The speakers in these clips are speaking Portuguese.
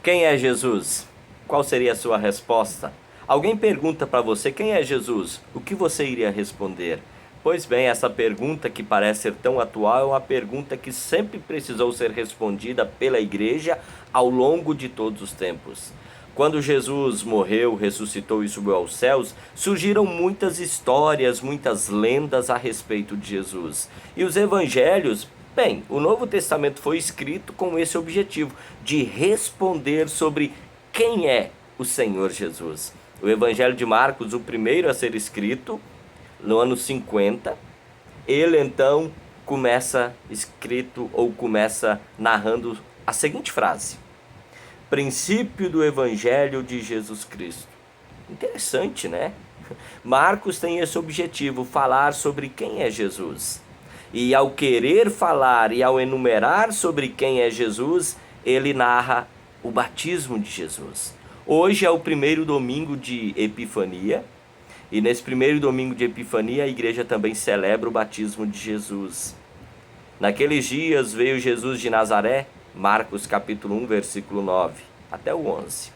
Quem é Jesus? Qual seria a sua resposta? Alguém pergunta para você quem é Jesus? O que você iria responder? Pois bem, essa pergunta que parece ser tão atual é uma pergunta que sempre precisou ser respondida pela igreja ao longo de todos os tempos. Quando Jesus morreu, ressuscitou e subiu aos céus, surgiram muitas histórias, muitas lendas a respeito de Jesus. E os evangelhos, bem, o Novo Testamento foi escrito com esse objetivo, de responder sobre quem é o Senhor Jesus. O Evangelho de Marcos, o primeiro a ser escrito, no ano 50, ele então começa narrando a seguinte frase: princípio do Evangelho de Jesus Cristo. Interessante, né? Marcos tem esse objetivo, falar sobre quem é Jesus. E ao querer falar e ao enumerar sobre quem é Jesus, ele narra o batismo de Jesus. Hoje é o primeiro domingo de Epifania, e nesse primeiro domingo de Epifania a igreja também celebra o batismo de Jesus. Naqueles dias veio Jesus de Nazaré, Marcos capítulo 1, versículo 9, até o 11.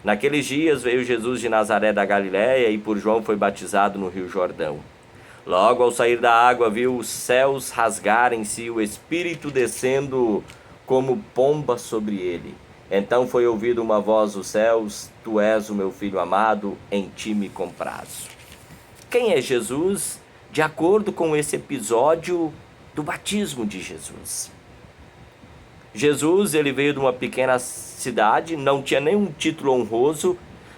Naqueles dias veio Jesus de Nazaré da Galiléia e por João foi batizado no Rio Jordão. Logo ao sair da água viu os céus rasgarem-se e o Espírito descendo como pomba sobre ele. Então foi ouvida uma voz dos céus: Tu és o meu filho amado, em ti me comprazo. Quem é Jesus? De acordo com esse episódio do batismo de Jesus. Jesus, ele veio de uma pequena cidade, não tinha nenhum título honroso.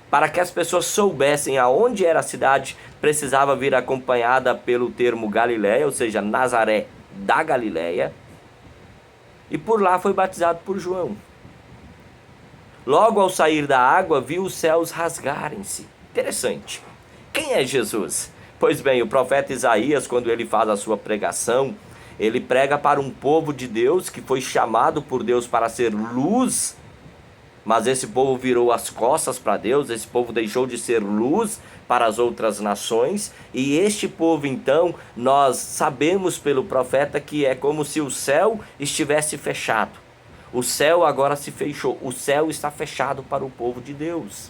Para que as pessoas soubessem aonde era a cidade, precisava vir acompanhada pelo termo Galiléia, ou seja, Nazaré da Galiléia. E por lá foi batizado por João. Logo ao sair da água, viu os céus rasgarem-se. Interessante. Quem é Jesus? Pois bem, o profeta Isaías, quando ele faz a sua pregação, ele prega para um povo de Deus que foi chamado por Deus para ser luz, mas esse povo virou as costas para Deus, esse povo deixou de ser luz para as outras nações, e este povo então, nós sabemos pelo profeta que é como se o céu estivesse fechado. O céu agora se fechou, o céu está fechado para o povo de Deus.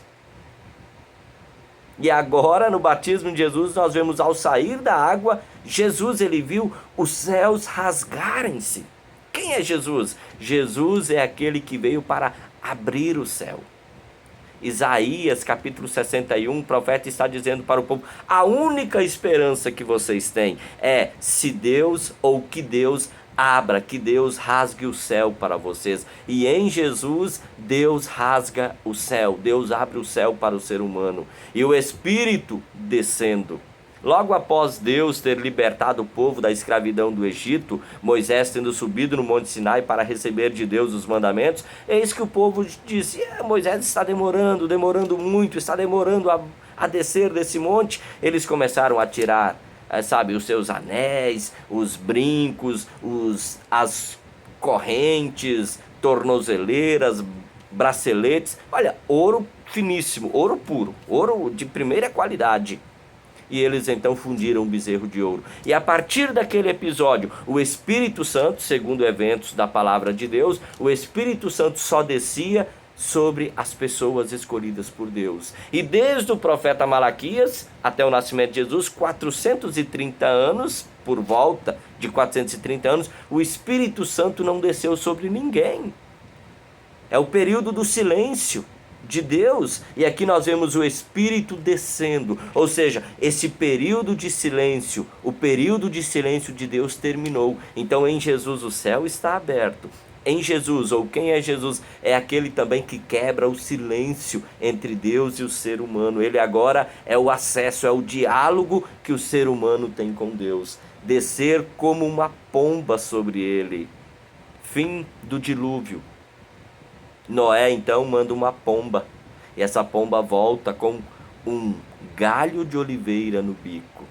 E agora no batismo de Jesus nós vemos ao sair da água, Jesus ele viu os céus rasgarem-se. Quem é Jesus? Jesus é aquele que veio para abrir o céu. Isaías capítulo 61, o profeta está dizendo para o povo: a única esperança que vocês têm é se Deus ou que Deus abra, que Deus rasgue o céu para vocês. E em Jesus, Deus rasga o céu, Deus abre o céu para o ser humano. E o Espírito descendo. Logo após Deus ter libertado o povo da escravidão do Egito, Moisés tendo subido no Monte Sinai para receber de Deus os mandamentos, eis que o povo disse: Moisés está demorando muito, está demorando a descer desse monte. Eles começaram a tirar os seus anéis, os brincos, as correntes, tornozeleiras, braceletes. Olha, ouro finíssimo, ouro puro, ouro de primeira qualidade. E eles então fundiram um bezerro de ouro. E a partir daquele episódio, o Espírito Santo, segundo eventos da palavra de Deus, o Espírito Santo só descia sobre as pessoas escolhidas por Deus. E desde o profeta Malaquias até o nascimento de Jesus, 430 anos, por volta de 430 anos, o Espírito Santo não desceu sobre ninguém. É o período do silêncio de Deus, e aqui nós vemos o Espírito descendo, ou seja, esse período de silêncio, o período de silêncio de Deus terminou. Então em Jesus o céu está aberto. Em Jesus, ou quem é Jesus? É aquele também que quebra o silêncio entre Deus e o ser humano. Ele agora é o acesso, é o diálogo que o ser humano tem com Deus. Descer como uma pomba sobre ele. Fim do dilúvio. Noé então manda uma pomba, e essa pomba volta com um galho de oliveira no bico.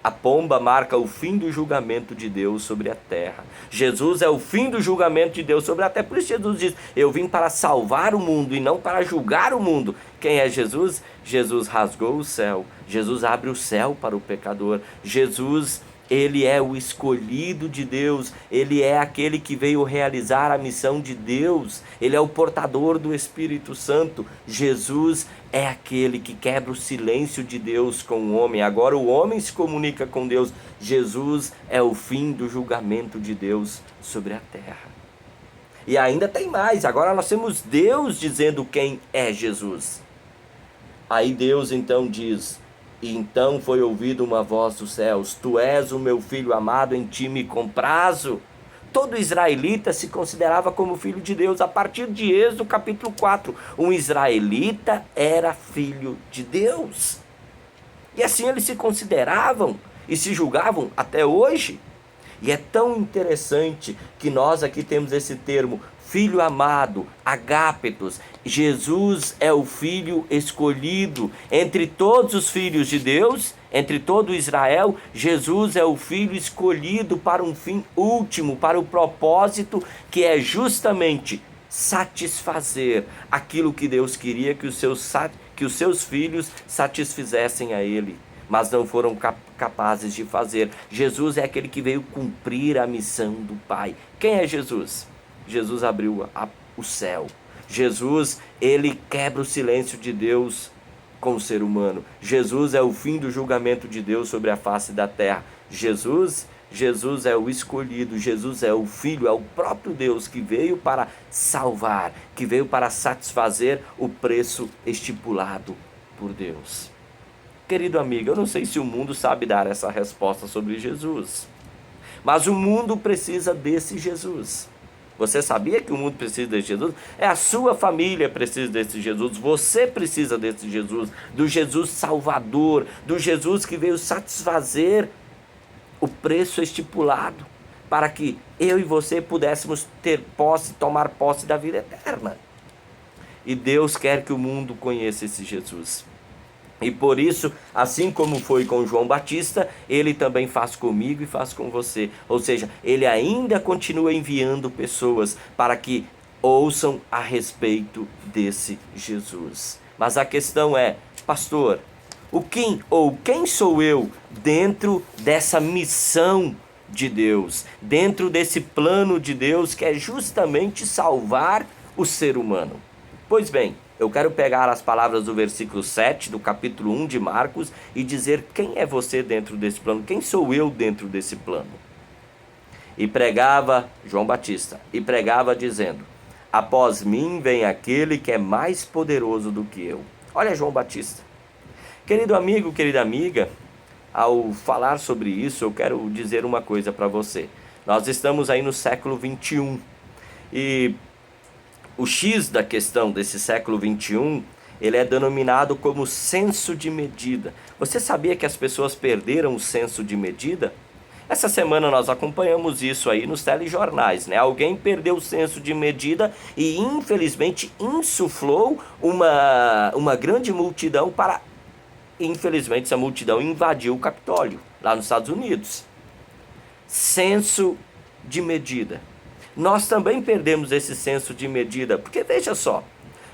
A pomba marca o fim do julgamento de Deus sobre a terra. Jesus é o fim do julgamento de Deus sobre a terra. Por isso Jesus diz: eu vim para salvar o mundo e não para julgar o mundo. Quem é Jesus? Jesus rasgou o céu. Jesus abre o céu para o pecador. Jesus Ele é o escolhido de Deus, ele é aquele que veio realizar a missão de Deus, ele é o portador do Espírito Santo. Jesus é aquele que quebra o silêncio de Deus com o homem. Agora o homem se comunica com Deus. Jesus é o fim do julgamento de Deus sobre a terra. E ainda tem mais, agora nós temos Deus dizendo quem é Jesus. Aí Deus então diz: e então foi ouvida uma voz dos céus: tu és o meu filho amado, em ti me comprazo. Todo israelita se considerava como filho de Deus. A partir de Êxodo capítulo 4, um israelita era filho de Deus. E assim eles se consideravam e se julgavam até hoje. E é tão interessante que nós aqui temos esse termo, filho amado, agapetos. Jesus é o filho escolhido. Entre todos os filhos de Deus, entre todo Israel, Jesus é o filho escolhido para um fim último, para o propósito que é justamente satisfazer aquilo que Deus queria que os seus filhos satisfizessem a Ele, mas não foram capazes de fazer. Jesus é aquele que veio cumprir a missão do Pai. Quem é Jesus? Jesus abriu o céu. Jesus, ele quebra o silêncio de Deus com o ser humano. Jesus é o fim do julgamento de Deus sobre a face da terra. Jesus é o escolhido, Jesus é o Filho, é o próprio Deus que veio para salvar, que veio para satisfazer o preço estipulado por Deus. Querido amigo, eu não sei se o mundo sabe dar essa resposta sobre Jesus, mas o mundo precisa desse Jesus. Você sabia que o mundo precisa desse Jesus? É a sua família precisa desse Jesus, você precisa desse Jesus, do Jesus Salvador, do Jesus que veio satisfazer o preço estipulado para que eu e você pudéssemos ter posse, tomar posse da vida eterna. E Deus quer que o mundo conheça esse Jesus. E por isso, assim como foi com João Batista, ele também faz comigo e faz com você. Ou seja, ele ainda continua enviando pessoas para que ouçam a respeito desse Jesus. Mas a questão é, pastor, quem sou eu dentro dessa missão de Deus, dentro desse plano de Deus que é justamente salvar o ser humano? Pois bem, eu quero pegar as palavras do versículo 7 do capítulo 1 de Marcos e dizer quem é você dentro desse plano, quem sou eu dentro desse plano. E pregava, João Batista, e pregava dizendo: após mim vem aquele que é mais poderoso do que eu. Olha João Batista. Querido amigo, querida amiga, ao falar sobre isso, eu quero dizer uma coisa para você. Nós estamos aí no século 21 e o X da questão desse século 21, ele é denominado como senso de medida. Você sabia que as pessoas perderam o senso de medida? Essa semana nós acompanhamos isso aí nos telejornais, né? Alguém perdeu o senso de medida e infelizmente insuflou uma grande multidão para... Infelizmente essa multidão invadiu o Capitólio, lá nos Estados Unidos. Senso de medida. Nós também perdemos esse senso de medida, porque veja só,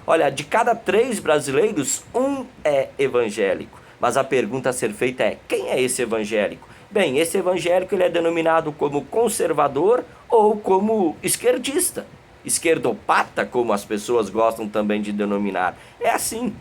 olha, de cada 3 brasileiros, 1 é evangélico. Mas a pergunta a ser feita é, quem é esse evangélico? Bem, esse evangélico ele é denominado como conservador ou como esquerdista. Esquerdopata, como as pessoas gostam também de denominar. É assim.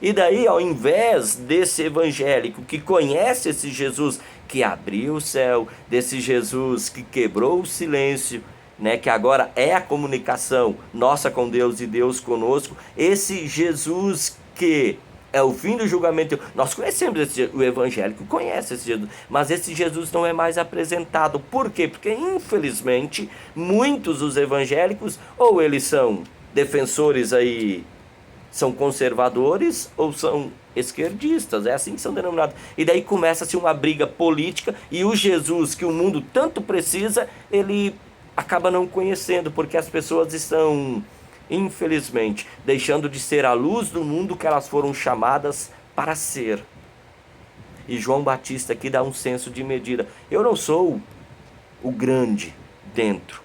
E daí, ao invés desse evangélico que conhece esse Jesus que abriu o céu, desse Jesus que quebrou o silêncio, né, que agora é a comunicação nossa com Deus e Deus conosco, esse Jesus que é o fim do julgamento. Nós conhecemos o evangélico conhece esse Jesus, mas esse Jesus não é mais apresentado. Por quê? Porque infelizmente muitos dos evangélicos, ou eles são defensores aí, são conservadores, ou são esquerdistas, é assim que são denominados. E daí começa-se uma briga política e o Jesus que o mundo tanto precisa, ele acaba não conhecendo, porque as pessoas estão, infelizmente, deixando de ser a luz do mundo que elas foram chamadas para ser. E João Batista aqui dá um senso de medida. Eu não sou o grande dentro.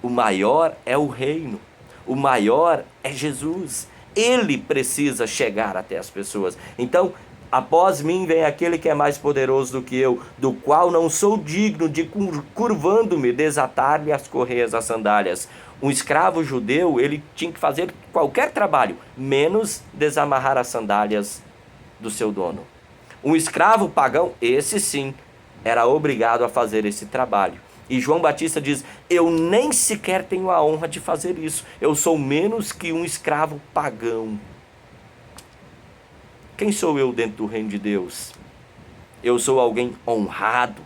O maior é o reino. O maior é Jesus. Ele precisa chegar até as pessoas. Então, Após mim vem aquele que é mais poderoso do que eu, do qual não sou digno de, curvando-me, desatar-lhe as correias das sandálias. Um escravo judeu, ele tinha que fazer qualquer trabalho, menos desamarrar as sandálias do seu dono. Um escravo pagão, esse sim, era obrigado a fazer esse trabalho. E João Batista diz: eu nem sequer tenho a honra de fazer isso. Eu sou menos que um escravo pagão. Quem sou eu dentro do reino de Deus? Eu sou alguém honrado,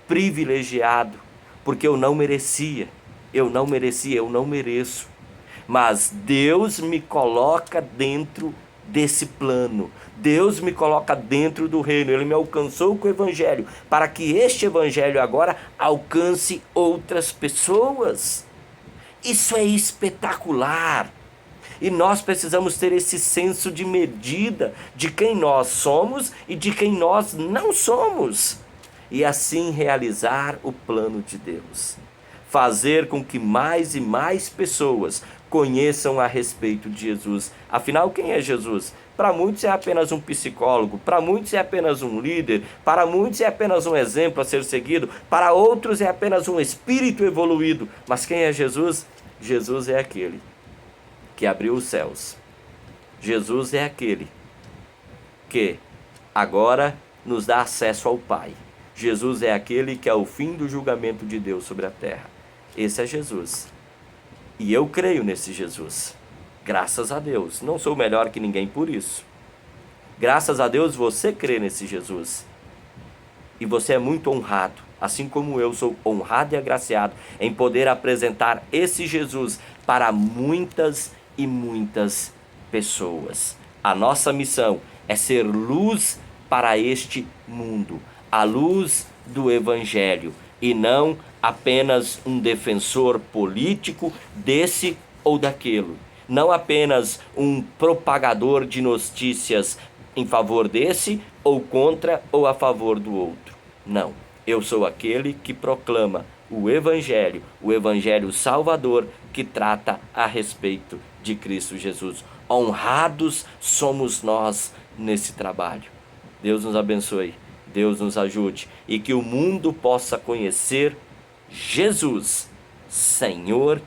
privilegiado, porque eu não merecia. Eu não mereço. Mas Deus me coloca dentro desse plano. Deus me coloca dentro do reino. Ele me alcançou com o evangelho, para que este evangelho agora alcance outras pessoas. Isso é espetacular. E nós precisamos ter esse senso de medida de quem nós somos e de quem nós não somos. E assim realizar o plano de Deus. Fazer com que mais e mais pessoas conheçam a respeito de Jesus. Afinal, quem é Jesus? Para muitos é apenas um psicólogo, para muitos é apenas um líder, para muitos é apenas um exemplo a ser seguido, para outros é apenas um espírito evoluído. Mas quem é Jesus? Jesus é aquele que abriu os céus. Jesus é aquele que agora nos dá acesso ao Pai. Jesus é aquele que é o fim do julgamento de Deus sobre a terra. Esse é Jesus. E eu creio nesse Jesus. Graças a Deus. Não sou melhor que ninguém por isso. Graças a Deus você crê nesse Jesus. E você é muito honrado, assim como eu sou honrado e agraciado em poder apresentar esse Jesus para muitas e muitas pessoas. A nossa missão é ser luz para este mundo, a luz do Evangelho, e não apenas um defensor político desse ou daquele, não apenas um propagador de notícias em favor desse ou contra ou a favor do outro. Não, eu sou aquele que proclama o Evangelho Salvador, que trata a respeito de Cristo Jesus. Honrados somos nós nesse trabalho. Deus nos abençoe, Deus nos ajude e que o mundo possa conhecer Jesus, Senhor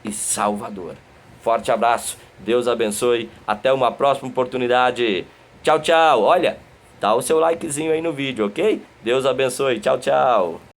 e Salvador. Forte abraço, Deus abençoe, até uma próxima oportunidade. Tchau, tchau. Olha, dá o seu likezinho aí no vídeo, ok? Deus abençoe, tchau, tchau.